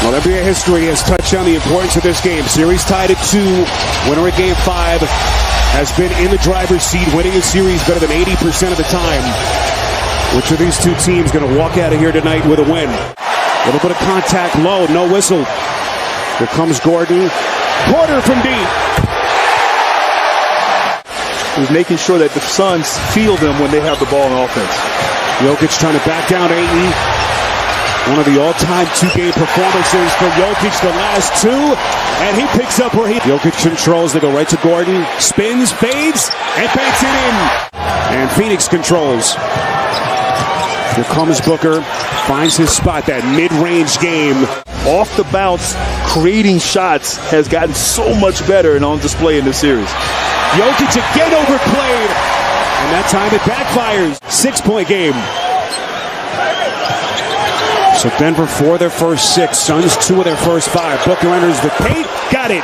Well, NBA history has touched on the importance of this game. Series tied at 2. Winner at Game 5 has been in the driver's seat, winning a series better than 80% of the time. Which of these two teams going to walk out of here tonight with a win? A little bit of contact low, no whistle. Here comes Gordon. Porter from deep. He's making sure that the Suns feel them when they have the ball on offense. Jokic trying to back down Ayton. One of the all-time two-game performances for Jokic, the last two. And he picks up where Jokic controls. They go right to Gordon. Spins, fades, and banks it in. And Phoenix controls. Here comes Booker. Finds his spot, that mid-range game. Off the bounce, creating shots has gotten so much better and on display in this series. Jokic again overplayed. And that time it backfires. 6-point game. So Denver 4 of their first 6. Suns 2 of their first 5. Booker enters the paint. Got it.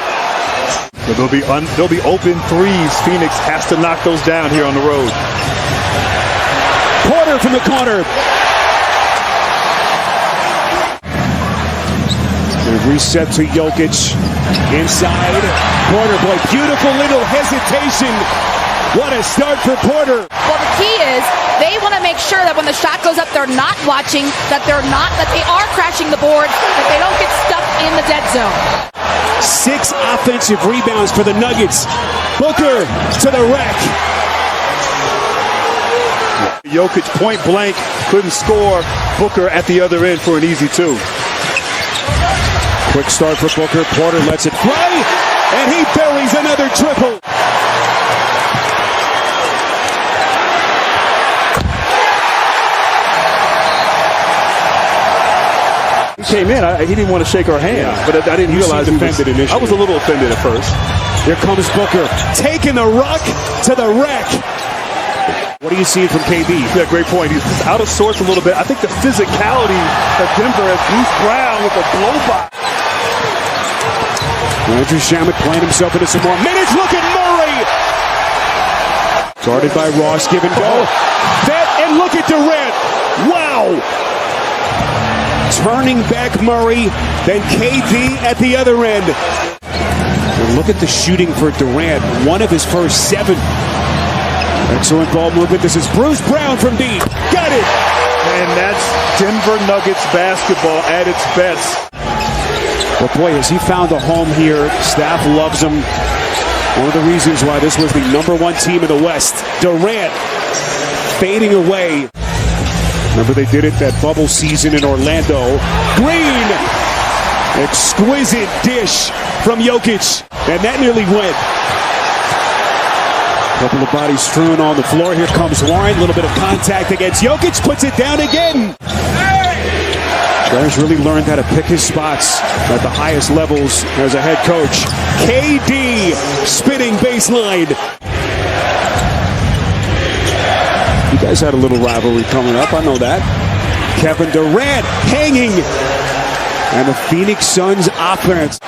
So there'll be open threes. Phoenix has to knock those down here on the road. Porter from the corner. They reset to Jokic. Inside. Porter, boy, beautiful little hesitation. What a start for Porter. Well, the key is they want to make sure that when the shot goes up, they're not watching, that they are crashing the board, that they don't get stuck in the dead zone. 6 offensive rebounds for the Nuggets. Booker to the rack. Jokic point blank, couldn't score. Booker at the other end for an easy 2. Quick start for Booker. Porter lets it fly, and he buries another triple. He came in. He didn't want to shake our hands, but I didn't realize he was initially. I was a little offended at first. Here comes Booker, taking the rock to the rack. What are you seeing from KD? Yeah, great point. He's out of sorts a little bit. I think the physicality of Denver has Bruce Brown with a blow by. Andrew Shamet playing himself into some more minutes. Look at Murray. Guarded by Ross. Give and go. Vet, and look at Durant. Wow. Turning back Murray. Then KD at the other end. And look at the shooting for Durant. One of his first 7. Excellent ball movement. This is Bruce Brown from deep. Got it. And that's Denver Nuggets basketball at its best. But boy, has he found a home here. Staff loves him. One of the reasons why this was the #1 team in the West. Durant fading away. Remember they did it that bubble season in Orlando. Green! Exquisite dish from Jokic. And that nearly went. Couple of bodies strewn on the floor. Here comes Warren. A little bit of contact against Jokic. Puts it down again. Guys really learned how to pick his spots at the highest levels as a head coach. KD spinning baseline. You guys had a little rivalry coming up. I know that. Kevin Durant hanging. And the Phoenix Suns offense.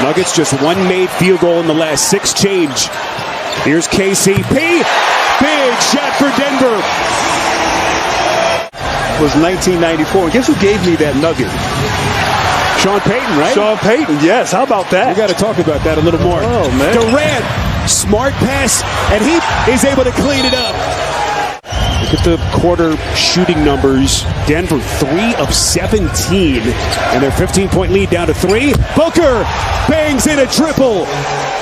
Nuggets just 1 made field goal in the last 6 change. Here's KCP. Big shot for Denver. It was 1994. Guess who gave me that nugget? Sean Payton, right? Sean Payton, yes. How about that? We got to talk about that a little more. Oh, man. Durant, smart pass, and he is able to clean it up. Look at the quarter shooting numbers. Denver 3 of 17, and their 15-point lead down to 3. Booker bangs in a triple,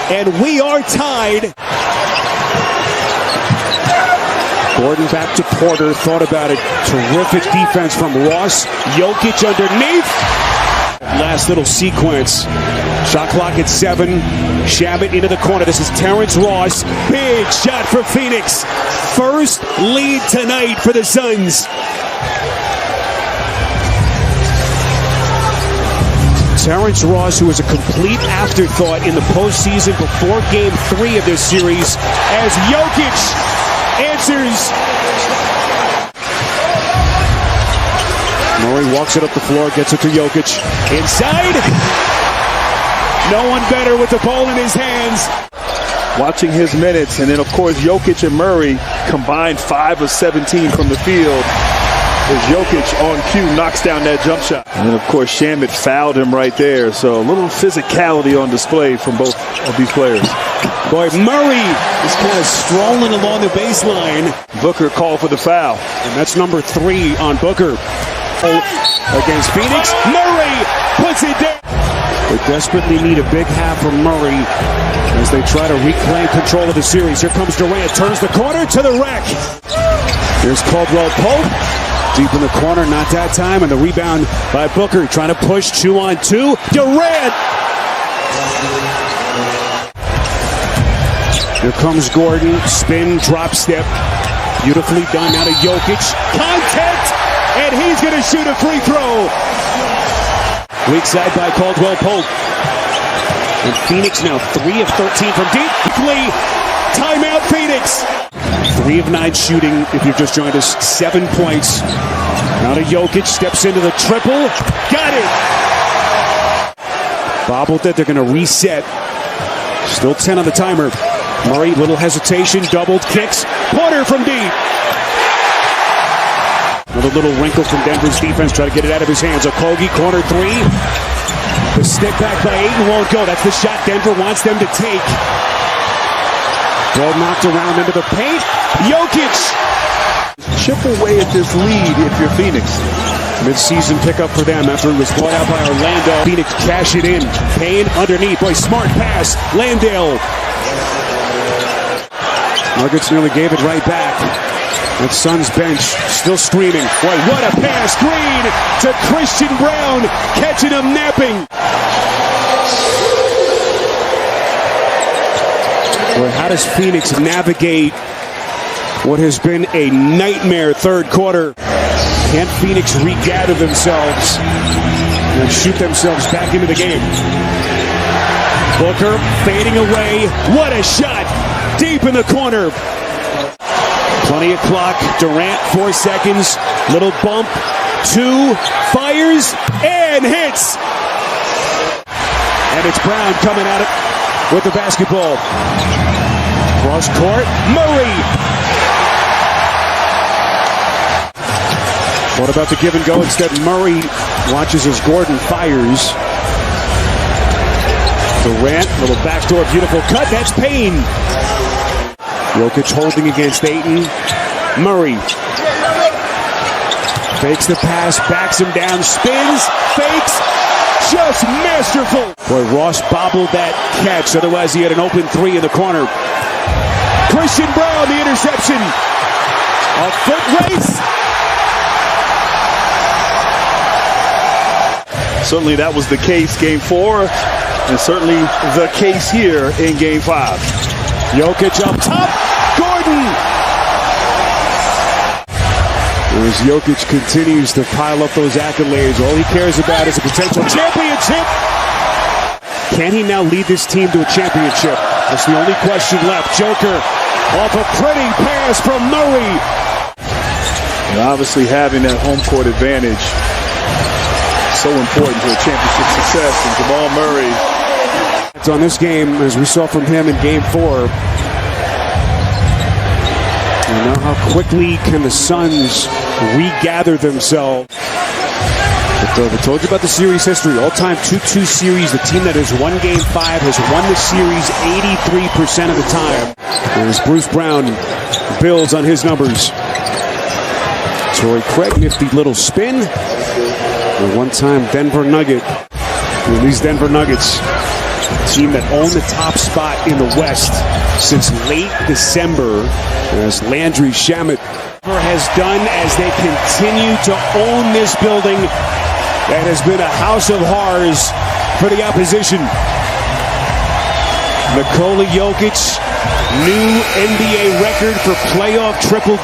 and we are tied. Gordon back to Porter. Thought about it. Terrific defense from Ross. Jokic underneath. Last little sequence. Shot clock at 7. Shamet into the corner. This is Terrence Ross. Big shot for Phoenix. First lead tonight for the Suns. Terrence Ross, who was a complete afterthought in the postseason before Game 3 of this series, as Jokic answers. Murray walks it up the floor, gets it to Jokic. Inside. No one better with the ball in his hands. Watching his minutes, and then of course Jokic and Murray combined 5 of 17 from the field. as Jokic on cue knocks down that jump shot. And of course, Shamet fouled him right there. So a little physicality on display from both of these players. Boy, Murray is kind of strolling along the baseline. Booker called for the foul. And that's number 3 on Booker. Against Phoenix. Murray puts it down. They desperately need a big half from Murray as they try to reclaim control of the series. Here comes Durant, turns the corner to the rack. Here's Caldwell Pope, deep in the corner, not that time, and the rebound by Booker, trying to push 2-on-2. Durant! Here comes Gordon, spin, drop step, beautifully done out of Jokic. Contact, and he's going to shoot a free throw. Weak side by Caldwell Pope. And Phoenix now 3 of 13 from deep. Timeout Phoenix. 3 of 9 shooting, if you've just joined us. 7 points. Now to Jokic, steps into the triple. Got it! Bobbled it, they're going to reset. Still 10 on the timer. Murray, little hesitation, doubled, kicks. Porter from deep. Another little wrinkle from Denver's defense, try to get it out of his hands. Okogie, corner 3. The step back by Ayton won't go. That's the shot Denver wants them to take. Ball knocked around into the paint. Jokic! Chip away at this lead if you're Phoenix. Mid-season pickup for them after it was bought out by Orlando. Phoenix cash it in. Payne underneath. Boy, smart pass. Landale. Nuggets nearly gave it right back. That Suns bench still screaming. Boy, what a pass. Green to Christian Brown. Catching him napping. Boy, how does Phoenix navigate what has been a nightmare third quarter? Can Phoenix regather themselves and shoot themselves back into the game? Booker fading away. What a shot. Deep in the corner. Plenty of clock. Durant, 4 seconds. Little bump. 2. Fires. And hits. And it's Brown coming at it with the basketball. Cross court. Murray. What about the give and go? Instead, Murray watches as Gordon fires. Durant, little backdoor, beautiful cut. That's Payne. Jokic holding against Ayton. Murray fakes the pass, backs him down, spins, fakes, just masterful. Boy, Ross bobbled that catch, otherwise he had an open 3 in the corner. Christian Brown, the interception. A foot race. Certainly that was the case game 4, and certainly the case here in game 5. Jokic up top. Gordon. As Jokic continues to pile up those accolades, all he cares about is a potential championship. Can he now lead this team to a championship? That's the only question left. Joker off a pretty pass from Murray. And obviously having that home court advantage so important to a championship success. And Jamal Murray. It's on this game, as we saw from him in game 4. And now how quickly can the Suns regather themselves? But I told you about the series history. All-time 2-2 series. The team that has won game 5 has won the series 83% of the time. As Bruce Brown builds on his numbers. Torrey Craig, nifty little spin. The one-time Denver Nugget. And these Denver Nuggets, a team that owned the top spot in the West since late December, as Landry Shamet has done as they continue to own this building that has been a house of horrors for the opposition. Nikola Jokic, new NBA record for playoff triple